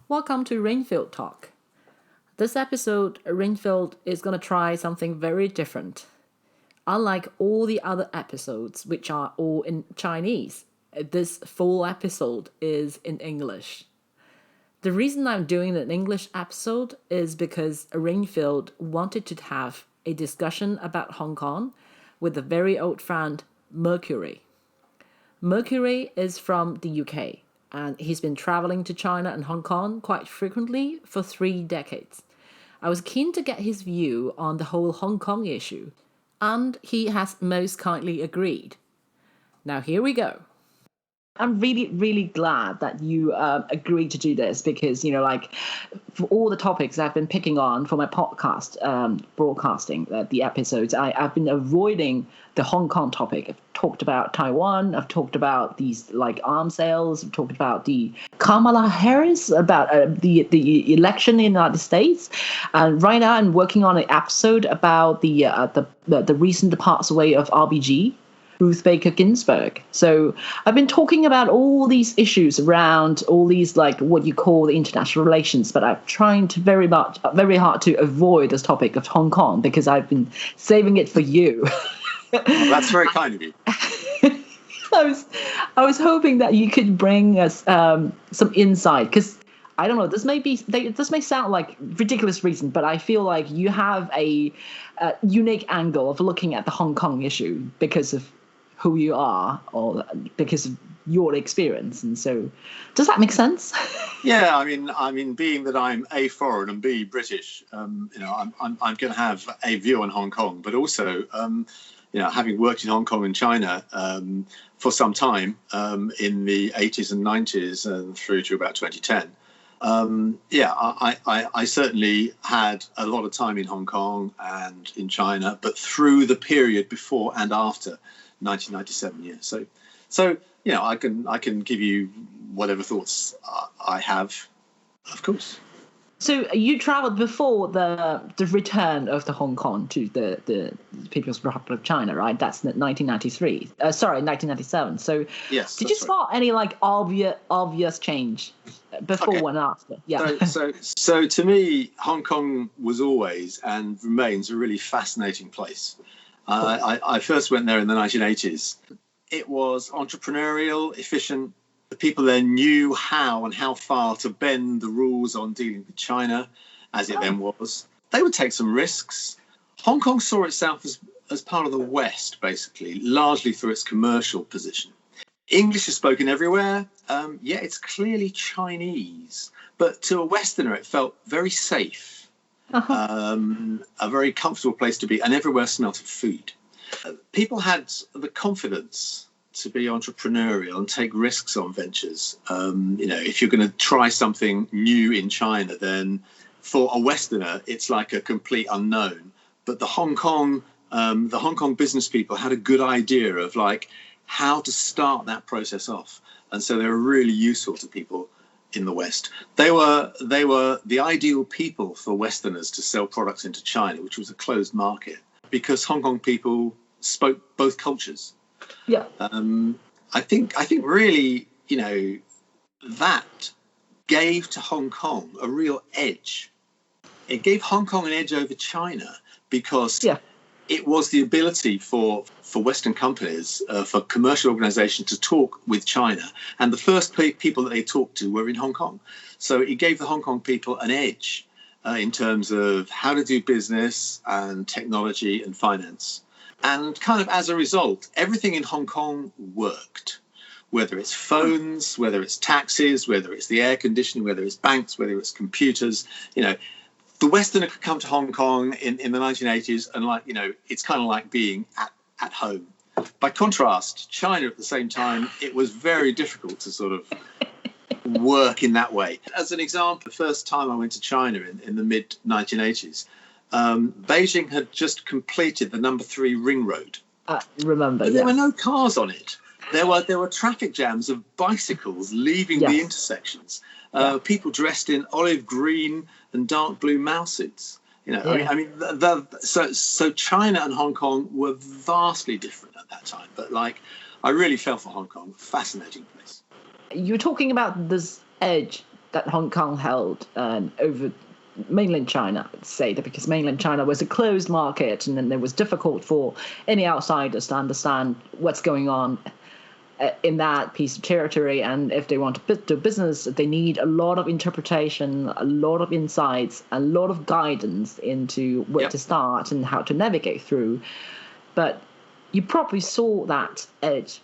Welcome to Rainfield Talk. This episode, Rainfield is going to try something very different. Unlike all the other episodes, which are all in Chinese, this full episode is in English. The reason I'm doing an English episode is because Rainfield wanted to have a discussion about Hong Kong with a very old friend, Mercury. Mercury is from the UK, and he's been traveling to China and Hong Kong quite frequently for 3 decades. I was keen to get his view on the whole Hong Kong issue, and he has most kindly agreed. Now here we go. I'm really, really glad that you agreed to do this because, for all the topics I've been picking on for my podcast, broadcasting the episodes, I've been avoiding the Hong Kong topic. I've talked about Taiwan. I've talked about these arms sales. I've talked about the Kamala Harris, about the election in the United States. And right now I'm working on an episode about the recent pass away of RBG. Ruth Baker Ginsburg. So I've been talking about all these issues around all these what you call the international relations, but I'm trying to very hard to avoid this topic of Hong Kong because I've been saving it for you. Well, that's very kind of you. I was hoping that you could bring us some insight because I don't know. This may sound like ridiculous reason, but I feel like you have a unique angle of looking at the Hong Kong issue because of who you are or because of your experience. And so does that make sense? Yeah, I mean being that I'm A, foreign, and B, British, I'm going to have a view on Hong Kong, but also having worked in Hong Kong and China for some time in the 80s and 90s and through to about 2010. I certainly had a lot of time in Hong Kong and in China, but through the period before and after 1997 years. So I can give you whatever thoughts I have, of course. So you traveled before the return of the Hong Kong to the People's Republic of China, right? That's 1997. So yes, did you spot any obvious change before and after? Yeah. So to me, Hong Kong was always and remains a really fascinating place. I first went there in the 1980s. It was entrepreneurial, efficient. The people there knew how and how far to bend the rules on dealing with China, as it then was. They would take some risks. Hong Kong saw itself as part of the West, basically, largely through its commercial position. English is spoken everywhere. It's clearly Chinese. But to a Westerner, it felt very safe. A very comfortable place to be, and everywhere smelt of food. People had the confidence to be entrepreneurial and take risks on ventures. If you're going to try something new in China, then for a Westerner, it's like a complete unknown. But the Hong Kong business people had a good idea of how to start that process off, and so they were really useful to people in the West. They were the ideal people for Westerners to sell products into China, which was a closed market, because Hong Kong people spoke both cultures. Yeah. I think really, that gave to Hong Kong a real edge. It gave Hong Kong an edge over China because it was the ability for Western companies, for commercial organizations to talk with China. And the first people that they talked to were in Hong Kong. So it gave the Hong Kong people an edge in terms of how to do business and technology and finance. And kind of as a result, everything in Hong Kong worked, whether it's phones, whether it's taxis, whether it's the air conditioning, whether it's banks, whether it's computers, The Westerner could come to Hong Kong in the 1980s and it's kind of like being at home. By contrast, China at the same time, it was very difficult to sort of work in that way. As an example, the first time I went to China in the mid 1980s, Beijing had just completed the number 3 ring road. Remember, but there were no cars on it. There were traffic jams of bicycles leaving the intersections. People dressed in olive green and dark blue mousesuits. So China and Hong Kong were vastly different at that time. But I really fell for Hong Kong. Fascinating place. You're talking about this edge that Hong Kong held over mainland China, say that because mainland China was a closed market, and then it was difficult for any outsiders to understand what's going on in that piece of territory. And if they want to do business, they need a lot of interpretation, a lot of insights, a lot of guidance into where to start and how to navigate through. But you probably saw that edge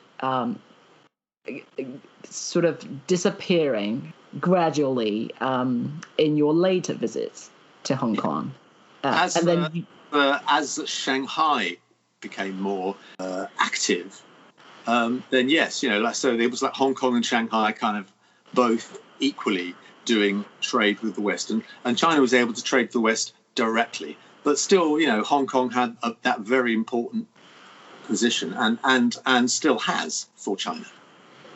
sort of disappearing gradually in your later visits to Hong Kong. As Shanghai became more active, then yes, so it was like Hong Kong and Shanghai kind of both equally doing trade with the West, and China was able to trade with the West directly. But still, Hong Kong had that very important position, and still has for China.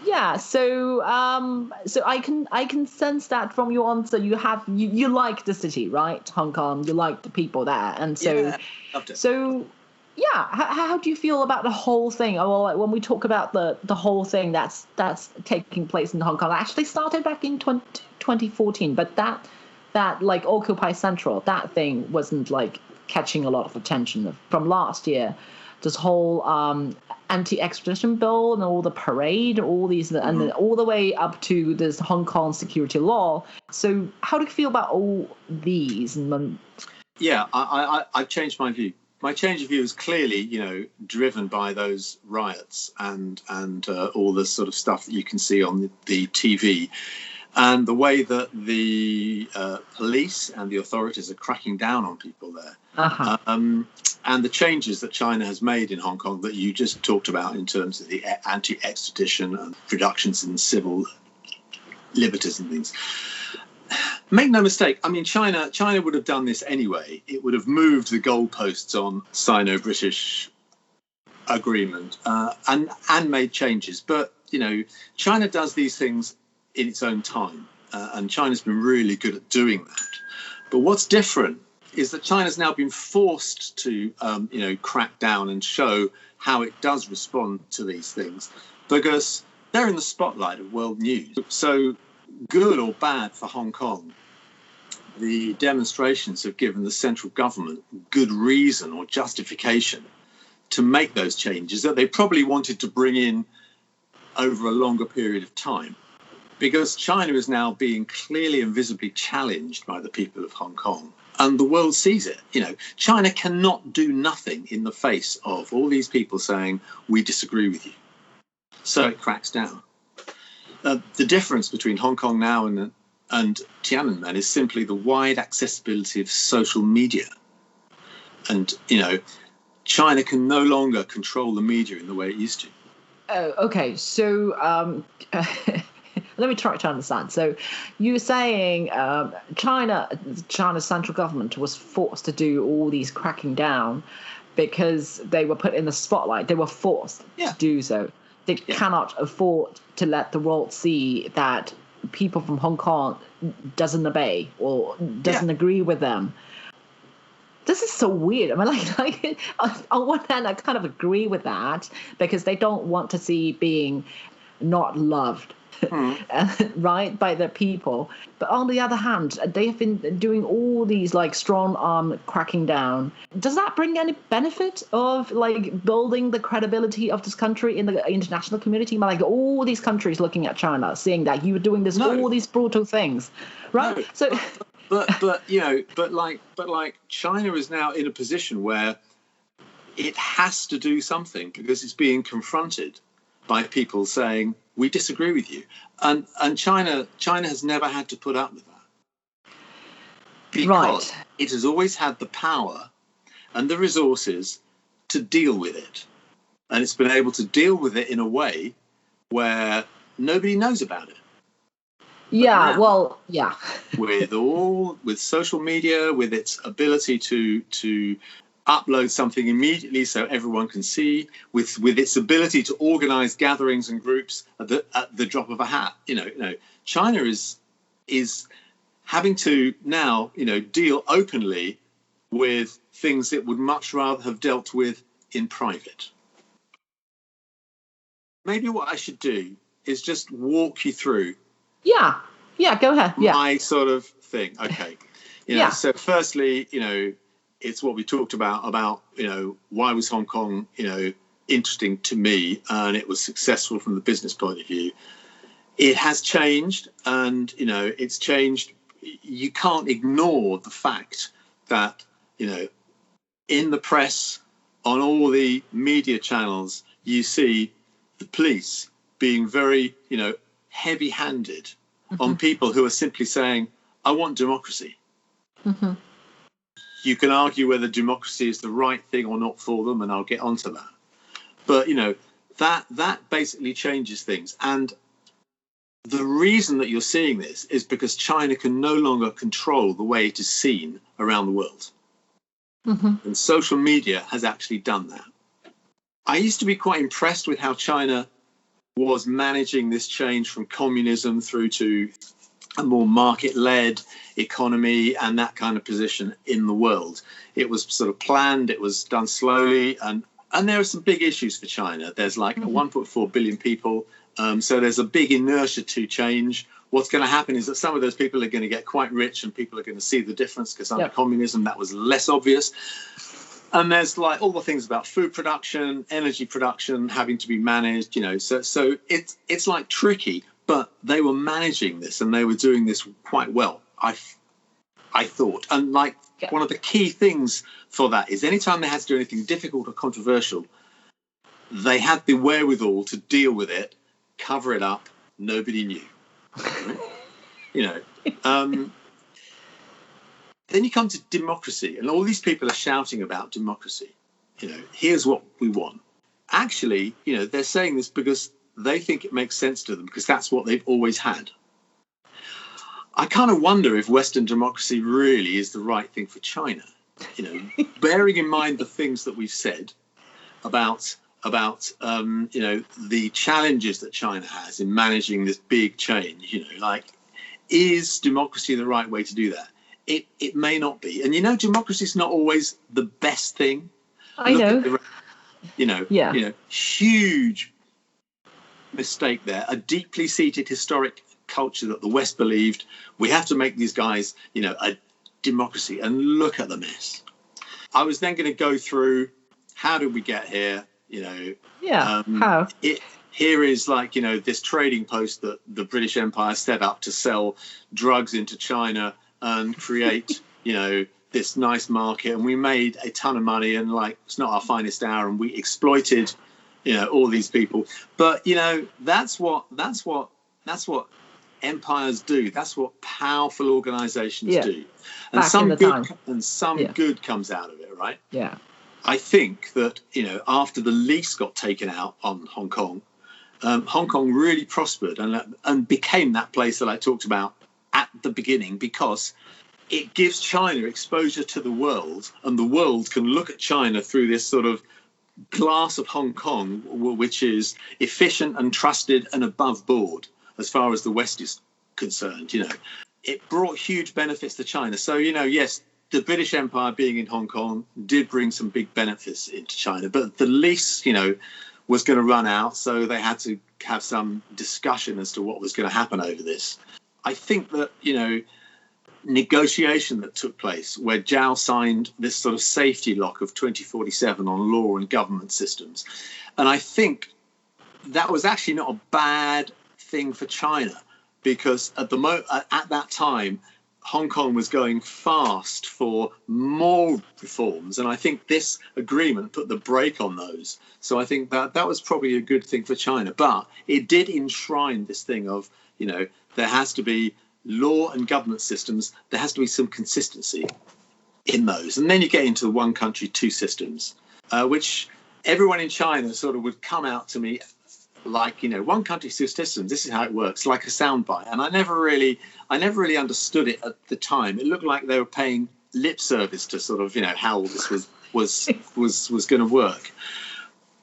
Yeah, so I can sense that from your answer. You like the city, right? Hong Kong. You like the people there, and so loved it. So yeah, how do you feel about the whole thing? Well, when we talk about the whole thing that's taking place in Hong Kong, actually started back in 2014, but that like Occupy Central, that thing wasn't like catching a lot of attention from last year. This whole anti-extradition bill and all the parade, all these, and then all the way up to this Hong Kong security law. So how do you feel about all these? Yeah, I've changed my view. My change of view is clearly, driven by those riots and all the sort of stuff that you can see on the TV, and the way that the police and the authorities are cracking down on people there. And the changes that China has made in Hong Kong that you just talked about in terms of the anti-extradition and reductions in civil liberties and things. Make no mistake, I mean, China would have done this anyway. It would have moved the goalposts on Sino-British agreement and made changes. But, China does these things in its own time, and China's been really good at doing that. But what's different is that China's now been forced to, crack down and show how it does respond to these things, because they're in the spotlight of world news. So, good or bad for Hong Kong, the demonstrations have given the central government good reason or justification to make those changes that they probably wanted to bring in over a longer period of time, because China is now being clearly and visibly challenged by the people of Hong Kong. And the world sees it. China cannot do nothing in the face of all these people saying, we disagree with you. So it cracks down. The difference between Hong Kong now and Tiananmen is simply the wide accessibility of social media. And, China can no longer control the media in the way it used to. Oh, okay. So let me try to understand. So you're saying China's central government was forced to do all these cracking down because they were put in the spotlight. They were forced to do so. They cannot afford to let the world see that people from Hong Kong doesn't obey or doesn't agree with them. This is so weird. I mean, like on one hand, I kind of agree with that because they don't want to see being not loved, right, by the people. But on the other hand, they have been doing all these like strong arm cracking down. Does that bring any benefit of like building the credibility of this country in the international community? Like all these countries looking at China, seeing that you were doing all these brutal things, right? No. So. But China is now in a position where it has to do something because it's being confronted by people saying we disagree with you, and China has never had to put up with that because it has always had the power and the resources to deal with it, and it's been able to deal with it in a way where nobody knows about it. Yeah, with social media, with its ability to upload something immediately so everyone can see, with its ability to organize gatherings and groups at the drop of a hat. China is having to now, deal openly with things it would much rather have dealt with in private. Maybe what I should do is just walk you through Yeah, go ahead. Yeah. My sort of thing. Okay. So firstly, it's what we talked about, why was Hong Kong, interesting to me, and it was successful from the business point of view. It has changed, and, it's changed. You can't ignore the fact that, in the press, on all the media channels, you see the police being very, heavy-handed on people who are simply saying, I want democracy. Mm-hmm. You can argue whether democracy is the right thing or not for them, and I'll get onto that. But, that basically changes things. And the reason that you're seeing this is because China can no longer control the way it is seen around the world. Mm-hmm. And social media has actually done that. I used to be quite impressed with how China was managing this change from communism through to a more market-led economy and that kind of position in the world. It was sort of planned, it was done slowly, and there are some big issues for China. There's like 1.4 billion people, so there's a big inertia to change. What's going to happen is that some of those people are going to get quite rich and people are going to see the difference, because under communism that was less obvious. And there's like all the things about food production, energy production having to be managed, so it's like tricky, but they were managing this and they were doing this quite well, I thought. And like one of the key things for that is anytime they had to do anything difficult or controversial, they had the wherewithal to deal with it, cover it up, nobody knew. Then you come to democracy, and all these people are shouting about democracy. Here's what we want. Actually, they're saying this because they think it makes sense to them, because that's what they've always had. I kind of wonder if Western democracy really is the right thing for China. Bearing in mind the things that we've said about the challenges that China has in managing this big change. Is democracy the right way to do that? It may not be. And democracy is not always the best thing. I know. Huge mistake there. A deeply seated historic culture that the West believed we have to make these guys, a democracy, and look at the mess. I was then going to go through how did we get here? How? Here is this trading post that the British Empire set up to sell drugs into China and create, this nice market. And we made a ton of money, and it's not our finest hour, and we exploited, all these people. But, that's what empires do. That's what powerful organizations do. And some good comes out of it, right? Yeah. I think that, after the lease got taken out on Hong Kong, Hong Kong really prospered and became that place that I talked about at the beginning, because it gives China exposure to the world, and the world can look at China through this sort of glass of Hong Kong, which is efficient and trusted and above board as far as the West is concerned. It brought huge benefits to China. So, yes, the British Empire being in Hong Kong did bring some big benefits into China, but the lease, was going to run out, so they had to have some discussion as to what was going to happen over this. I think that, negotiation that took place where Zhao signed this sort of safety lock of 2047 on law and government systems. And I think that was actually not a bad thing for China, because at that time, Hong Kong was going fast for more reforms, and I think this agreement put the brake on those. So I think that was probably a good thing for China. But it did enshrine this thing of, there has to be law and government systems. There has to be some consistency in those. And then you get into one country, two systems, which everyone in China sort of would come out to me like, one country, two systems, this is how it works, like a soundbite. And I never really understood it at the time. It looked like they were paying lip service to sort of, how all this was going to work.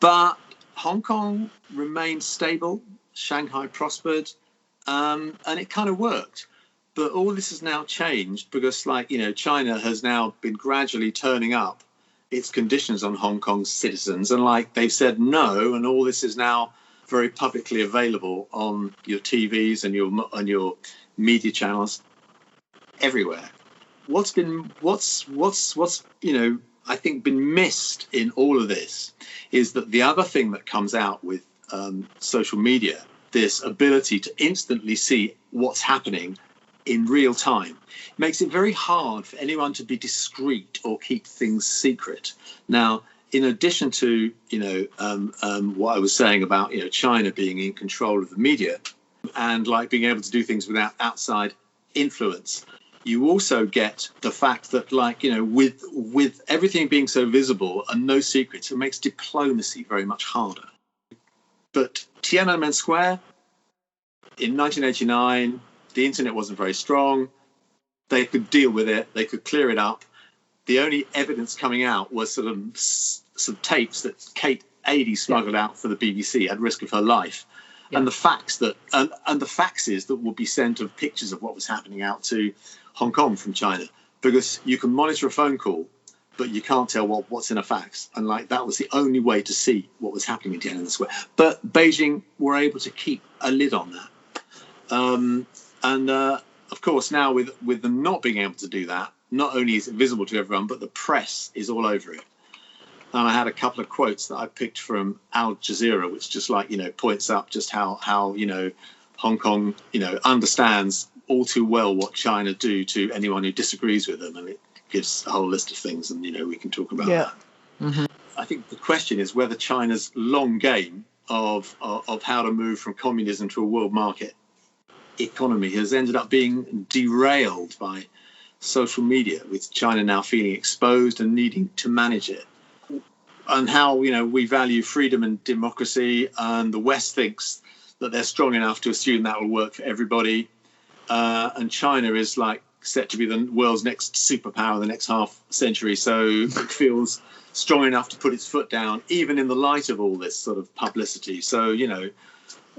But Hong Kong remained stable. Shanghai prospered, and it kind of worked. But all this has now changed because, China has now been gradually turning up its conditions on Hong Kong's citizens, and they've said no, and all this is now very publicly available on your TVs and your media channels everywhere. What's I think been missed in all of this is that the other thing that comes out with social media, this ability to instantly see what's happening in real time, makes it very hard for anyone to be discreet or keep things secret. Now, in addition to what I was saying about China being in control of the media and like being able to do things without outside influence, you also get the fact that with everything being so visible and no secrets, it makes diplomacy very much harder. But Tiananmen Square in 1989, the internet wasn't very strong. They could deal with it. They could clear it up. The only evidence coming out was some tapes that Kate Adie smuggled out for the BBC at risk of her life. Yeah. And the faxes that would be sent of pictures of what was happening out to Hong Kong from China, because you can monitor a phone call, but you can't tell what's in a fax. And that was the only way to see what was happening in Tiananmen Square. But Beijing were able to keep a lid on that. Of course, now with them not being able to do that, not only is it visible to everyone, but the press is all over it. And I had a couple of quotes that I picked from Al Jazeera, which just points up just how Hong Kong understands all too well what China do to anyone who disagrees with them, and it gives a whole list of things, and we can talk about that. Mm-hmm. I think the question is whether China's long game of how to move from communism to a world market economy has ended up being derailed by social media, with China now feeling exposed and needing to manage it. And how we value freedom and democracy, and the West thinks that they're strong enough to assume that will work for everybody, and China is set to be the world's next superpower in the next half century, so it feels strong enough to put its foot down even in the light of all this sort of publicity. So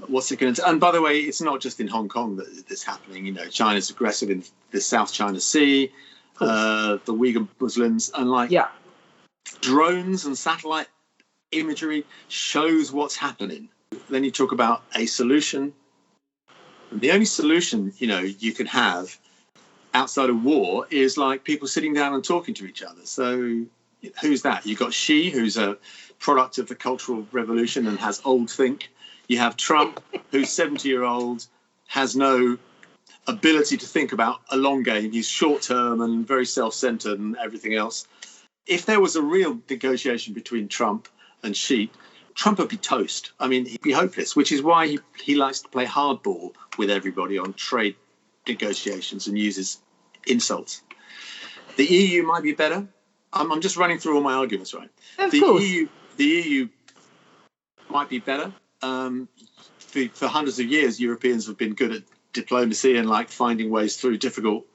what's it going to do? And by the way, it's not just in Hong Kong that this is happening. China's aggressive in the South China Sea, the Uyghur Muslims, and drones and satellite imagery shows what's happening. Then you talk about a solution. The only solution you can have outside of war is people sitting down and talking to each other. So who's that? You've got Xi, who's a product of the Cultural Revolution and has old think. You have Trump, who's 70-year-old, has no ability to think about a long game. He's short-term and very self-centered and everything else. If there was a real negotiation between Trump and Xi, Trump would be toast. I mean, he'd be hopeless, which is why he likes to play hardball with everybody on trade negotiations and uses insults. The EU might be better. I'm just running through all my arguments, right? Of course. The EU might be better. For hundreds of years, Europeans have been good at diplomacy and finding ways through difficult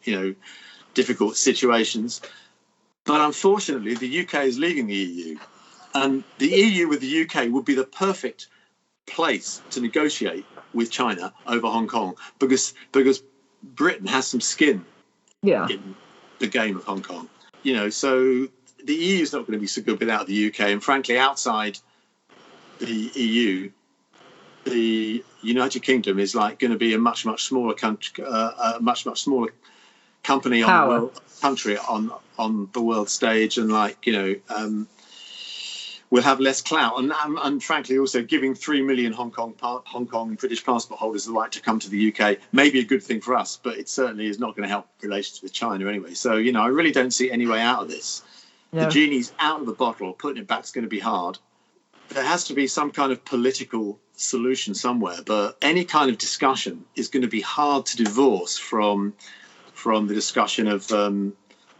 situations. But unfortunately, the UK is leaving the EU, and the EU with the UK would be the perfect place to negotiate with China over Hong Kong, because Britain has some skin in the game of Hong Kong. So the EU is not going to be so good without the UK, and frankly, outside the EU, the United Kingdom is going to be a much smaller country, much smaller company on the world stage, and we'll have less clout, and frankly also giving 3 million Hong Kong British passport holders the right to come to the UK may be a good thing for us, but it certainly is not going to help relations with China anyway. So I really don't see any way out of this. No. The genie's out of the bottle. Putting it back is going to be hard. There has to be some kind of political solution somewhere, but any kind of discussion is going to be hard to divorce from the discussion of the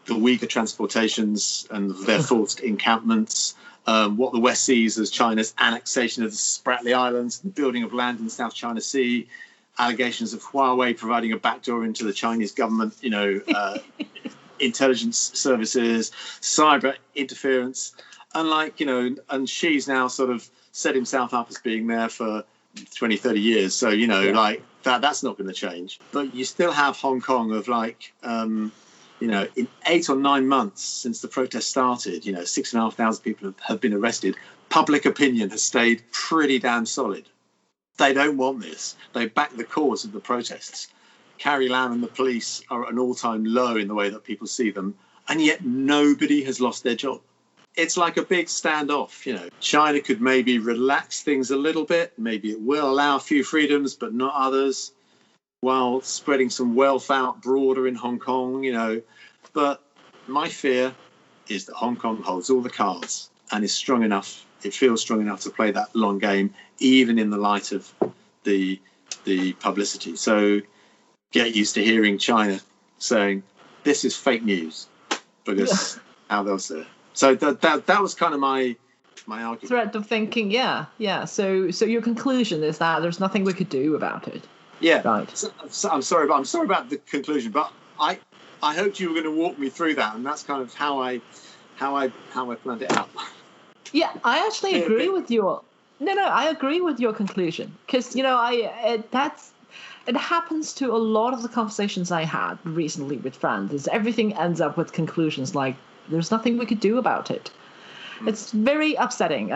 Uyghur transportations and their forced encampments, what the West sees as China's annexation of the Spratly Islands, the building of land in the South China Sea, allegations of Huawei providing a backdoor into the Chinese government, intelligence services, cyber interference, and and Xi's now sort of set himself up as being there for 20, 30 years. So, that's not going to change. But you still have Hong Kong of in 8 or 9 months since the protest started, 6,500 people have been arrested. Public opinion has stayed pretty damn solid. They don't want this. They back the cause of the protests. Carrie Lam and the police are at an all-time low in the way that people see them, and yet nobody has lost their job. It's like a big standoff, you know. China could maybe relax things a little bit. Maybe it will allow a few freedoms, but not others, while spreading some wealth out broader in Hong Kong, you know. But my fear is that Hong Kong holds all the cards and is strong enough, it feels strong enough to play that long game, even in the light of the publicity. So get used to hearing China saying, this is fake news, because how they'll say it. So that was kind of my argument. Thread of thinking, yeah. So your conclusion is that there's nothing we could do about it. Yeah, right. So I'm sorry about the conclusion, but I hoped you were going to walk me through that, and that's kind of how I planned it out. Yeah, I actually agree with your. No, I agree with your conclusion, because it happens to a lot of the conversations I had recently with friends. Is everything ends up with conclusions like there's nothing we could do about it. It's very upsetting,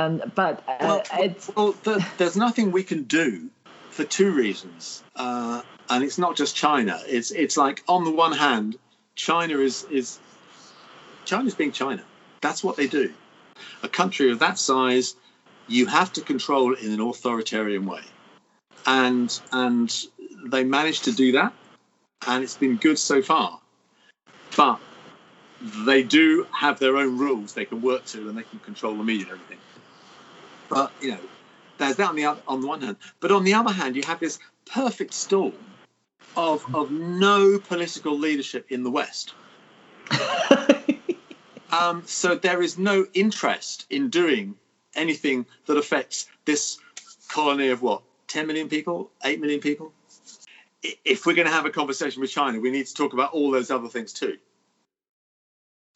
there's nothing we can do for two reasons, and it's not just China. It's like, on the one hand, China's being China. That's what they do. A country of that size, you have to control it in an authoritarian way, and they managed to do that, and it's been good so far. But they do have their own rules they can work to, and they can control the media and everything. But, you know, there's that on the one hand. But on the other hand, you have this perfect storm of no political leadership in the West. So there is no interest in doing anything that affects this colony of 10 million people, 8 million people? If we're going to have a conversation with China, we need to talk about all those other things too.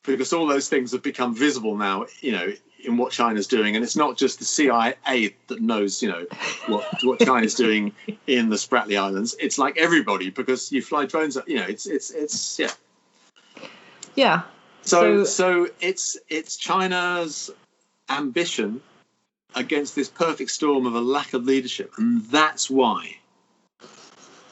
Because all those things have become visible now, you know, in what China's doing. And it's not just the CIA that knows, you know, what China's doing in the Spratly Islands. It's like everybody, because you fly drones, you know, it's yeah. Yeah. So it's China's ambition against this perfect storm of a lack of leadership. And that's why,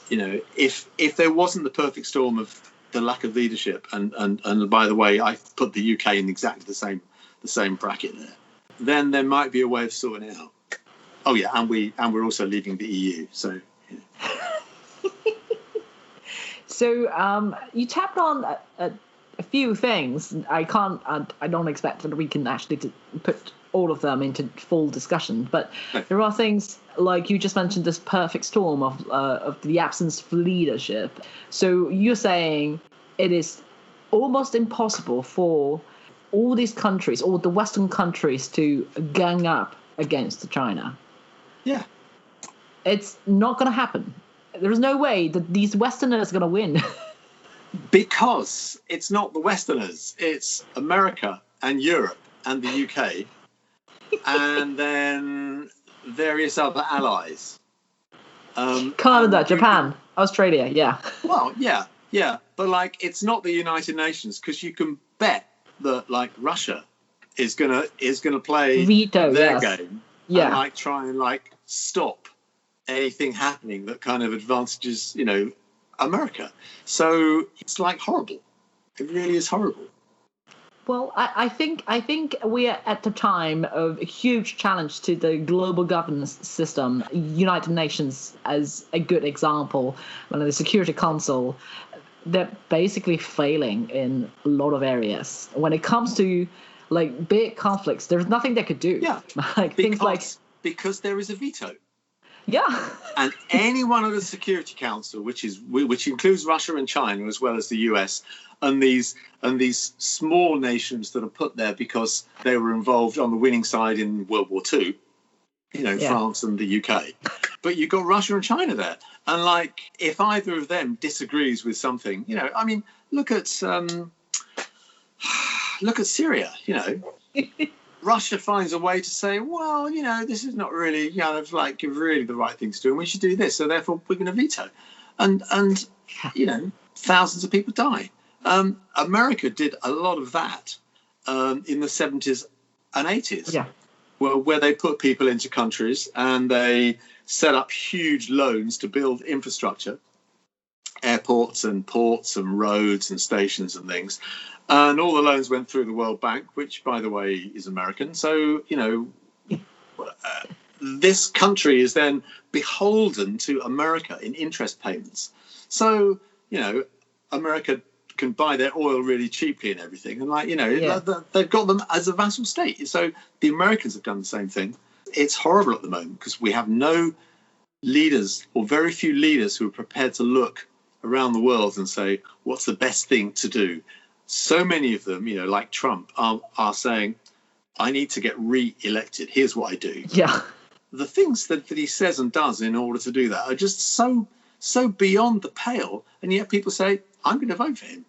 you know, if there wasn't the perfect storm of the lack of leadership, and by the way, I put the UK in exactly the same bracket there, then there might be a way of sorting it out. Oh yeah, and we're also leaving the EU. So yeah. So you tapped on a few things. I don't expect that we can actually put all of them into full discussion, but there are things like you just mentioned, this perfect storm of the absence of leadership. So you're saying it is almost impossible for all these countries, all the Western countries, to gang up against China. Yeah. It's not going to happen. There's no way that these Westerners are going to win. Because it's not the Westerners, it's America and Europe and the UK, and then various other allies. Canada, Japan, Australia, yeah. Well, yeah. But, like, it's not the United Nations, because you can bet that, like, Russia is gonna play their game, and, like, try and, like, stop anything happening that kind of advantages, you know, America. So it's like horrible. It really is horrible. Well, I think we are at the time of a huge challenge to the global governance system. United Nations as a good example, the Security Council, they're basically failing in a lot of areas. When it comes to like big conflicts, there's nothing they could do. Yeah, because there is a veto. Yeah. And anyone at the Security Council, which includes Russia and China as well as the US, and these small nations that are put there because they were involved on the winning side in World War II, you know, France and the UK. But you've got Russia and China there. And, like, if either of them disagrees with something, you know, I mean, look at Syria, you know. Russia finds a way to say, well, you know, this is not really, you know, like really the right thing to do, and we should do this, so therefore we're going to veto. And you know, thousands of people die. America did a lot of that in the 70s and 80s, where they put people into countries and they set up huge loans to build infrastructure. airports and ports and roads and stations and things. And all the loans went through the World Bank, which, by the way, is American. So, this country is then beholden to America in interest payments. So, America can buy their oil really cheaply and everything. And they've got them as a vassal state. So the Americans have done the same thing. It's horrible at the moment because we have no leaders, or very few leaders, who are prepared to look around the world and say, what's the best thing to do? So many of them, like Trump, are saying, I need to get re-elected. Here's what I do. Yeah. The things that he says and does in order to do that are just so beyond the pale. And yet people say, I'm going to vote for him.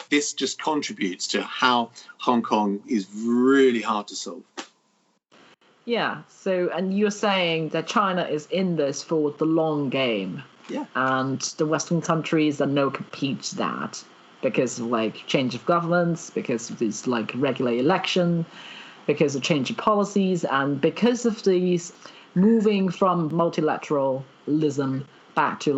This just contributes to how Hong Kong is really hard to solve. Yeah. So, and you're saying that China is in this for the long game. Yeah. And the Western countries are no compete to that because of change of governments, because of this regular election, because of changing policies, and because of these moving from multilateralism back to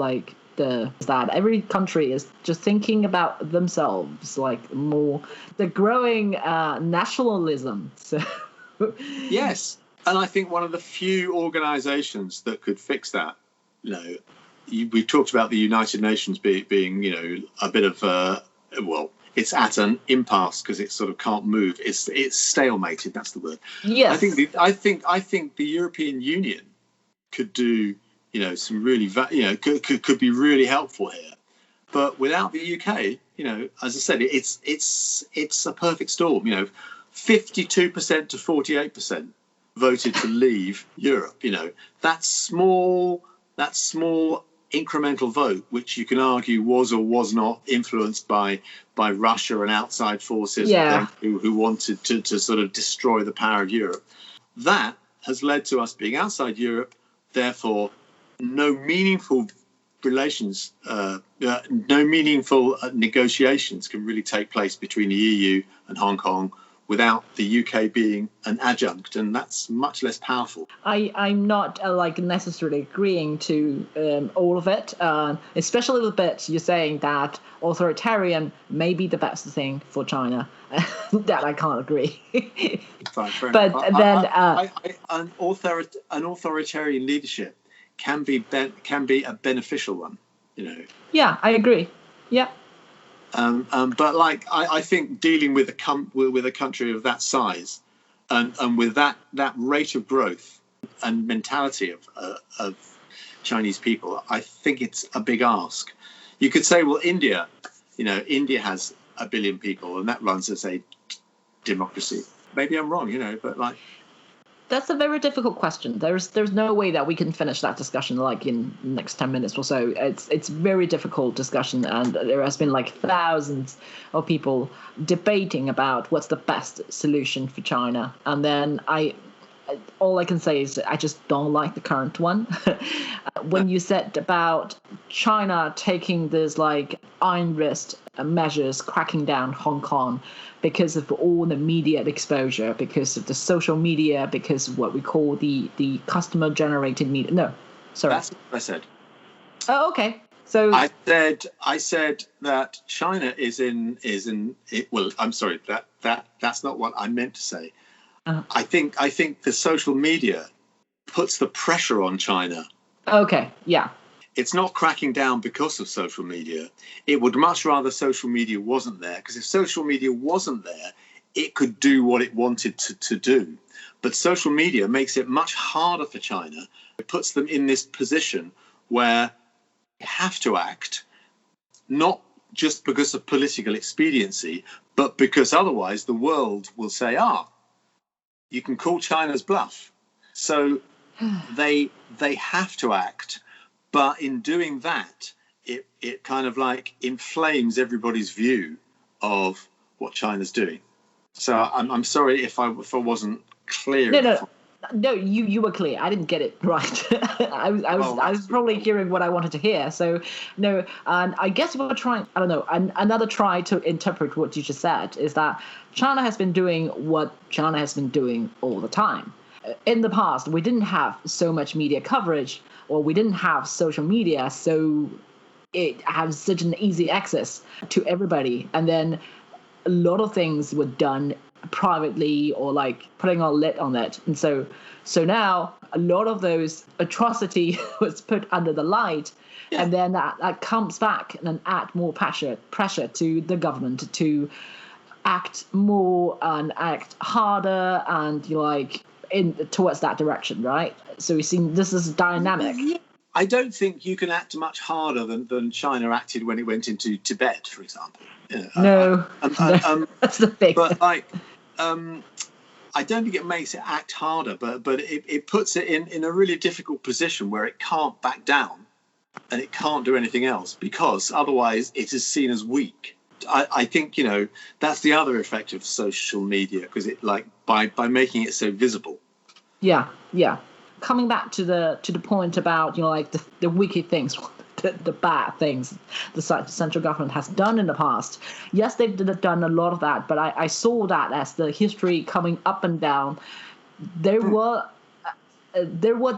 that every country is just thinking about themselves, more the growing nationalism. So yes, and I think one of the few organizations that could fix that, we talked about the United Nations being a bit of it's at an impasse because it sort of can't move. It's stalemated. That's the word. Yes. I think the European Union could do some really could be really helpful here, but without the UK, as I said, it's a perfect storm. 52% to 48% voted to leave Europe. That small incremental vote, which you can argue was or was not influenced by Russia and outside forces who wanted to sort of destroy the power of Europe. That has led to us being outside Europe, therefore no meaningful relations, no meaningful negotiations can really take place between the EU and Hong Kong without the UK being an adjunct, and that's much less powerful. I'm not necessarily agreeing to all of it, especially the bit you're saying that authoritarian may be the best thing for China. That I can't agree. Fine, fair but enough. then an authoritarian leadership can be a beneficial one, Yeah, I agree. Yeah. But I think dealing with a country of that size and with that rate of growth and mentality of Chinese people, I think it's a big ask. You could say, well, India has 1 billion people and that runs as a democracy. Maybe I'm wrong, but That's a very difficult question. There's no way that we can finish that discussion in the next 10 minutes or so. It's very difficult discussion, and there has been thousands of people debating about what's the best solution for China. And then all I can say is I just don't like the current one. When you said about China taking this iron wrist measures, cracking down Hong Kong because of all the media exposure, because of the social media, because of what we call the customer generated media. No, sorry. That's what I said. Oh, okay. So I said that China is in it. Well, I'm sorry. That's not what I meant to say. I think the social media puts the pressure on China. Okay. Yeah. It's not cracking down because of social media. It would much rather social media wasn't there, because if social media wasn't there, it could do what it wanted to do. But social media makes it much harder for China. It puts them in this position where they have to act, not just because of political expediency, but because otherwise the world will say, you can call China's bluff. So they have to act. But in doing that, it kind of inflames everybody's view of what China's doing. So I'm sorry if I wasn't clear. No, you were clear. I didn't get it right. I was probably hearing what I wanted to hear. So no, and I guess we're trying. I don't know. Another try to interpret what you just said is that China has been doing what China has been doing all the time. In the past, we didn't have so much media coverage, or we didn't have social media so it has such an easy access to everybody. And then a lot of things were done privately or like putting a lid on it. And so now a lot of those atrocity was put under the light. Yeah. And then that comes back and then add more pressure to the government to act more and act harder and towards that direction, right? So we've seen this is dynamic. I don't think you can act much harder than China acted when it went into Tibet, for example. No, that's the thing. But I don't think it makes it act harder, but it puts it in a really difficult position where it can't back down and it can't do anything else because otherwise it is seen as weak. I think that's the other effect of social media because it by making it so visible. Yeah. Coming back to the point about the wicked things, the bad things the central government has done in the past. Yes, they've done a lot of that, but I saw that as the history coming up and down. There were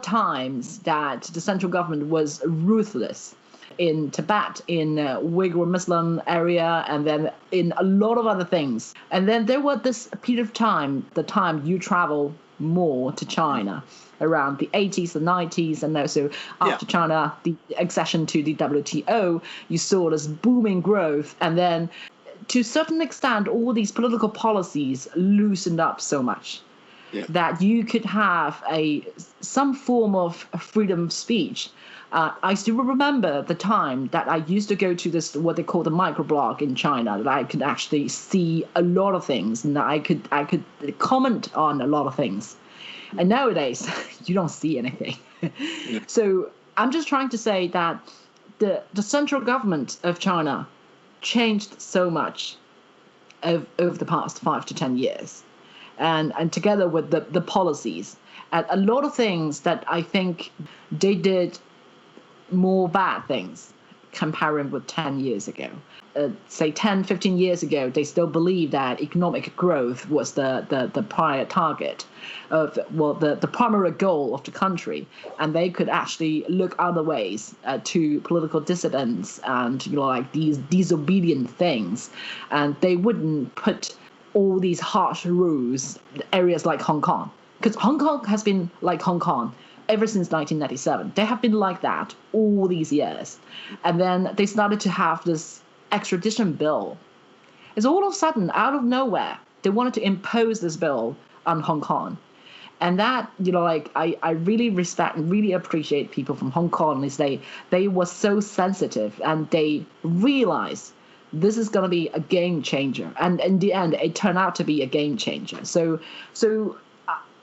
times that the central government was ruthless. In Tibet, in Uyghur Muslim area, and then in a lot of other things. And then there was this period of time, the time you travel more to China, around the 80s, the 90s, and also after China, the accession to the WTO, you saw this booming growth. And then to a certain extent, all these political policies loosened up so much that you could have some form of freedom of speech. I still remember the time that I used to go to this, what they call the microblog in China, that I could actually see a lot of things and I could comment on a lot of things. And nowadays, you don't see anything. Yeah. So I'm just trying to say that the central government of China changed so much over the past 5 to 10 years. And together with the policies, and a lot of things that I think they did more bad things comparing with 10 years ago. Say 10, 15 years ago, they still believed that economic growth was the prior target of, the primary goal of the country. And they could actually look other ways to political dissidents and, these disobedient things. And they wouldn't put all these harsh rules in areas like Hong Kong. Because Hong Kong has been like Hong Kong ever since 1997. They have been like that all these years. And then they started to have this extradition bill. It's all of a sudden, out of nowhere, they wanted to impose this bill on Hong Kong. And that, I really respect and really appreciate people from Hong Kong is they were so sensitive and they realized this is going to be a game changer. And in the end, it turned out to be a game changer. So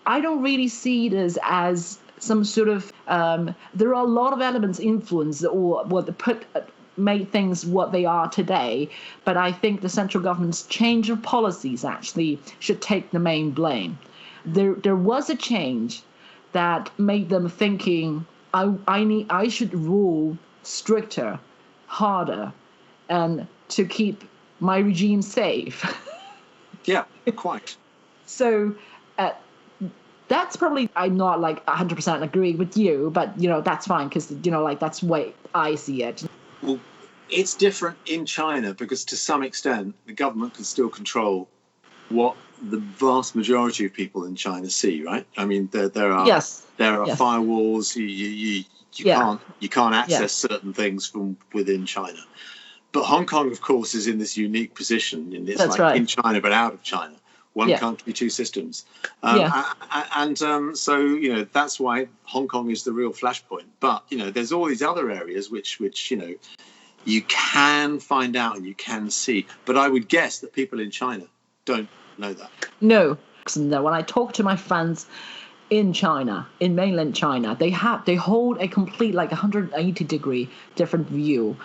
I don't really see this as some sort of there are a lot of elements influence or what made things what they are today, but I think the central government's change of policies actually should take the main blame. There was a change that made them thinking I should rule stricter, harder, and to keep my regime safe. Yeah, quite. So that's probably, I'm not 100% agree with you, but that's fine because that's the way I see it. Well, it's different in China because to some extent the government can still control what the vast majority of people in China see, right? I mean, there are firewalls. You can't access certain things from within China. But Hong Kong, of course, is in this unique position. It's in China but out of China. One country, two systems. So, that's why Hong Kong is the real flashpoint. But, there's all these other areas which you can find out and you can see. But I would guess that people in China don't know that. No. When I talk to my friends in China, in mainland China, they hold a complete 180-degree different view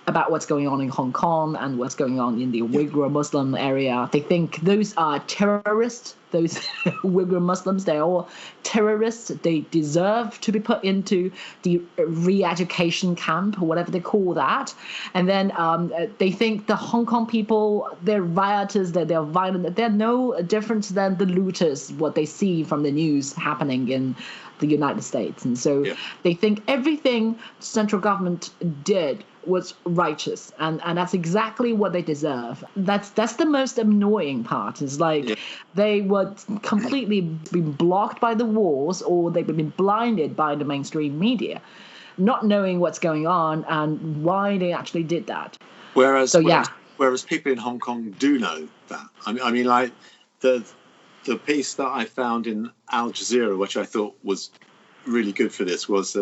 about what's going on in Hong Kong and what's going on in the Uyghur Muslim area. They think those are terrorists. Those Uyghur Muslims, they're all terrorists. They deserve to be put into the re-education camp, or whatever they call that. And then they think the Hong Kong people, they're rioters, they're violent. They're no different than the looters, what they see from the news happening in the United States. And so they think everything the central government did was righteous, and that's exactly what they deserve. That's the most annoying part. Is like they were completely been blocked by the wars, or they've been blinded by the mainstream media, not knowing what's going on and why they actually did that. Whereas people in Hong Kong do know that. I mean, like the piece that I found in Al Jazeera, which I thought was really good for this, was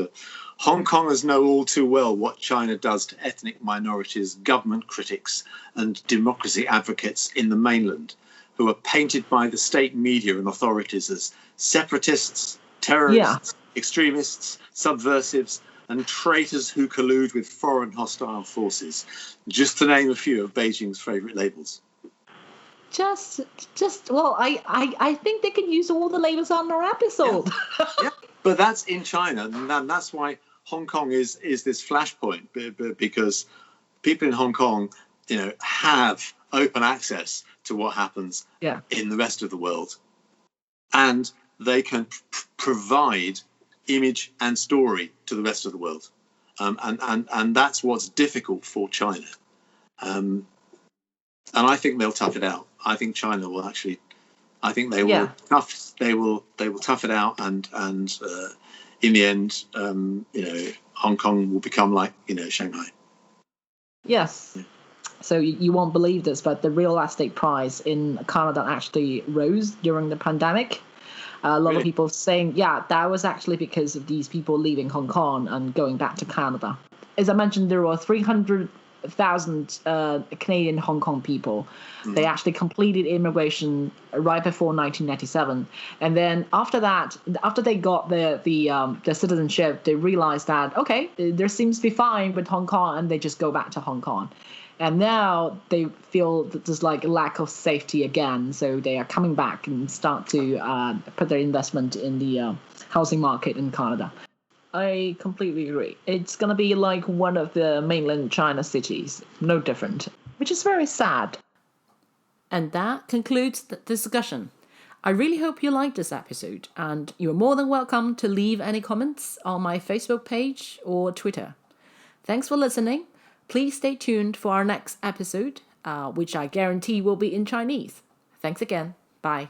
Hong Kongers know all too well what China does to ethnic minorities, government critics, and democracy advocates in the mainland, who are painted by the state media and authorities as separatists, terrorists, extremists, subversives, and traitors who collude with foreign hostile forces, just to name a few of Beijing's favourite labels. I think they can use all the labels on their episode. Yeah. But that's in China, and that's why Hong Kong is this flashpoint, because people in Hong Kong, have open access to what happens in the rest of the world, and they can provide image and story to the rest of the world, and that's what's difficult for China. And I think they'll tough it out. I think China will actually. I think they will tough. They will tough it out, and in the end, Hong Kong will become like Shanghai. Yes. Yeah. So you won't believe this, but the real estate price in Canada actually rose during the pandemic. A lot of people saying, that was actually because of these people leaving Hong Kong and going back to Canada. As I mentioned, there were 300,000 Canadian Hong Kong people. They actually completed immigration right before 1997, and then after that, after they got the citizenship, they realized that there seems to be fine with Hong Kong, and they just go back to Hong Kong. And now they feel that there's like a lack of safety again, so they are coming back and start to put their investment in the housing market in Canada. I completely agree. It's going to be like one of the mainland China cities, no different, which is very sad. And that concludes the discussion. I really hope you liked this episode, and you're more than welcome to leave any comments on my Facebook page or Twitter. Thanks for listening. Please stay tuned for our next episode, which I guarantee will be in Chinese. Thanks again. Bye.